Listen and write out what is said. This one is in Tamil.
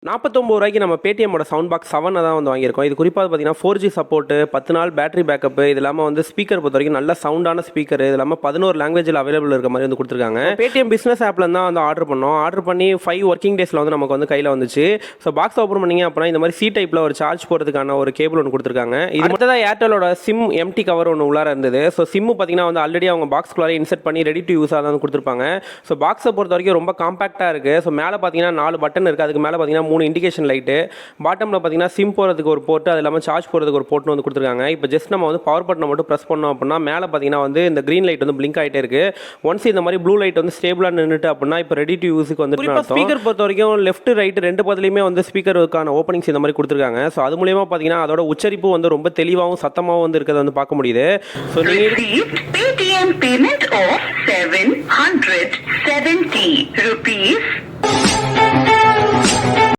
ரூ. 49 நம்ம பேடிஎம்மோட சவுண்ட் பாக்ஸ் 7 தான் வந்து வாங்கியிருக்கோம். இது குறிப்பாக பார்த்தீங்கன்னா 4G சப்போர்ட்டு, 10 நாள் பேட்டரி பேக்கப், இது இல்லாமல் வந்து ஸ்பீக்கர் பொறுத்த வரைக்கும் நல்ல சவுண்டான ஸ்பீக்கர், இது இல்லாமல் 11 லாங்குவேஜில் அவைலபிள் இருக்க மாதிரி வந்து கொடுத்துருக்காங்க. பேடிஎம் பிஸ்னஸ் ஆப்பில் தான் வந்து ஆர்டர் பண்ணோம். ஆர்டர் பண்ணி 5 ஒர்க்கிங் டேஸில் வந்து நமக்கு வந்து கையில் வந்துச்சு. ஸோ பாக்ஸ் ஓப்பன் பண்ணிங்க அப்படின்னா இந்த மாதிரி சி டைப்பில் ஒரு சார்ஜ் போகிறதுக்கான ஒரு கேபிள் ஒன்று கொடுத்துருக்காங்க. இது மட்டும் தான் ஏர்டெலோட சிம் எம்டி கவர் ஒன்று உள்ளார இருந்தது. ஸோ சிம்மு பார்த்தீங்கன்னா வந்து ஆல்ரெடி அவங்க பாக்ஸ்குள்ளார இன்செர்ட் பண்ணி ரெடி டு யூஸாக தான் கொடுத்துருப்பாங்க. ஸோ பாக்ஸை பொறுத்த வரைக்கும் ரொம்ப காம்பாக்டாக இருக்குது. ஸோ மேலே பார்த்தீங்கன்னா 4 பட்டன் இருக்குது. அதுக்கு மேலே பார்த்தீங்கன்னா 3 இண்டிகேஷன் லைட்டு, பாட்டமில் பார்த்தீங்கன்னா சிம் போகிறதுக்கு ஒரு போர்ட்டு, அது இல்லாமல் சார்ஜ் போகிறதுக்கு ஒரு போர்ட்னு வந்து கொடுத்துருக்காங்க. இப்போ ஜஸ்ட் நம்ம வந்து பவர் பட்டனை மட்டும் ப்ரெஸ் பண்ணோம் அப்படின்னா மேலே பார்த்தீங்கன்னா வந்து இந்த க்ரீன் லைட் வந்து பிளிங்க் ஆகிட்டே இருக்குது. ஒன்ஸ் இந்த மாதிரி ப்ளூ லைட் வந்து ஸ்டேபிளாக நின்றுட்டு அப்படின்னா இப்போ ரெடி டு யூஸுக்கு வந்து ஸ்பீக்கர் பொறுத்த வரைக்கும் லெஃப்ட் ரைட் ரெண்டு பக்கத்துலையுமே வந்து ஸ்பீக்கருக்கான ஓப்பனிங்ஸ் இந்த மாதிரி கொடுத்துருக்காங்க. ஸோ அது மூலியமாக பார்த்தீங்கன்னா அதோட உச்சரிப்பு வந்து ரொம்ப தெளிவாகவும் சத்தமாகவும் வந்து இருக்கிறத வந்து பார்க்க முடியுது. So Paytm payment of ₹770.